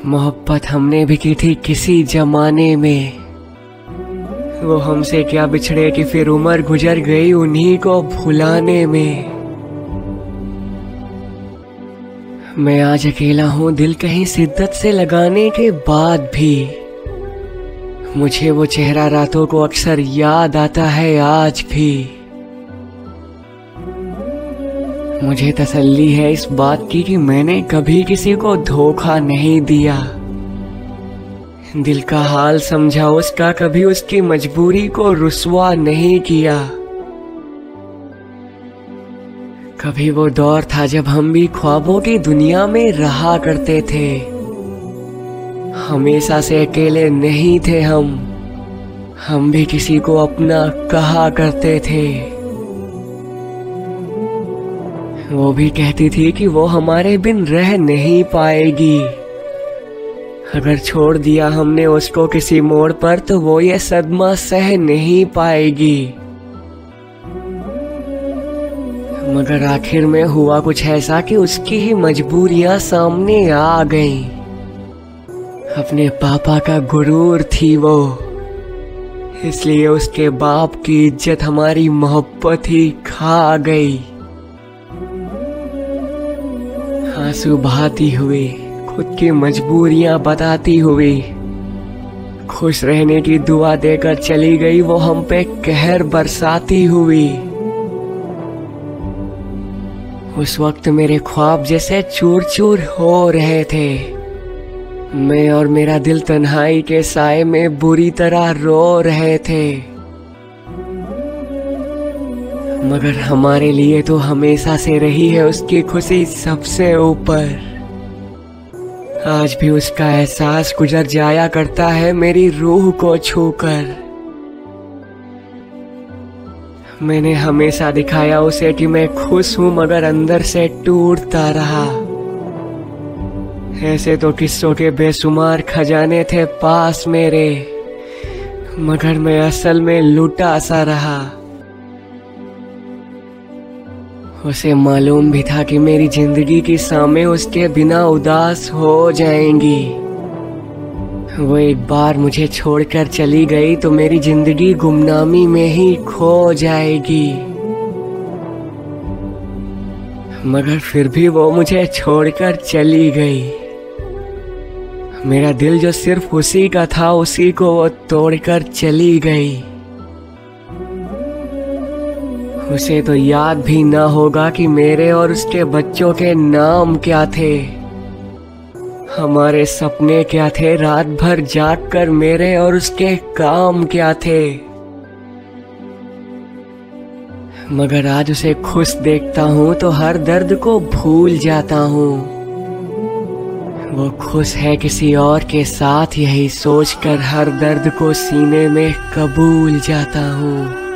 मोहब्बत हमने भी की थी किसी जमाने में। वो हमसे क्या बिछड़े कि फिर उम्र गुजर गई उन्हीं को भुलाने में। मैं आज अकेला हूँ दिल कहीं शिद्दत से लगाने के बाद भी। मुझे वो चेहरा रातों को अक्सर याद आता है आज भी। मुझे तसल्ली है इस बात की कि मैंने कभी किसी को धोखा नहीं दिया। दिल का हाल समझा उसका, कभी उसकी मजबूरी को रुस्वा नहीं किया। कभी वो दौर था जब हम भी ख्वाबों की दुनिया में रहा करते थे। हमेशा से अकेले नहीं थे हम भी किसी को अपना कहा करते थे। वो भी कहती थी कि वो हमारे बिन रह नहीं पाएगी। अगर छोड़ दिया हमने उसको किसी मोड़ पर तो वो ये सदमा सह नहीं पाएगी। मगर आखिर में हुआ कुछ ऐसा कि उसकी ही मजबूरियां सामने आ गईं। अपने पापा का गुरूर थी वो, इसलिए उसके बाप की इज्जत हमारी मोहब्बत ही खा गई। आंसू बहाती हुई, खुद की मजबूरियां बताती हुई, खुश रहने की दुआ देकर चली गई वो हम पे कहर बरसाती हुई। उस वक्त मेरे ख्वाब जैसे चूर चूर हो रहे थे। मैं और मेरा दिल तन्हाई के साए में बुरी तरह रो रहे थे। मगर हमारे लिए तो हमेशा से रही है उसकी खुशी सबसे ऊपर। आज भी उसका एहसास गुजर जाया करता है मेरी रूह को छूकर। मैंने हमेशा दिखाया उसे कि मैं खुश हूं, मगर अंदर से टूटता रहा। ऐसे तो किस्सों के बेशुमार खजाने थे पास मेरे, मगर मैं असल में लुटा सा रहा। उसे मालूम भी था कि मेरी जिंदगी की शामें उसके बिना उदास हो जाएंगी। वो एक बार मुझे छोड़कर चली गई तो मेरी जिंदगी गुमनामी में ही खो जाएगी। मगर फिर भी वो मुझे छोड़कर चली गई। मेरा दिल जो सिर्फ उसी का था उसी को वो तोड़कर चली गई। उसे तो याद भी ना होगा कि मेरे और उसके बच्चों के नाम क्या थे, हमारे सपने क्या थे, रात भर जाग कर मेरे और उसके काम क्या थे। मगर आज उसे खुश देखता हूँ तो हर दर्द को भूल जाता हूँ। वो खुश है किसी और के साथ, यही सोचकर हर दर्द को सीने में कबूल जाता हूँ।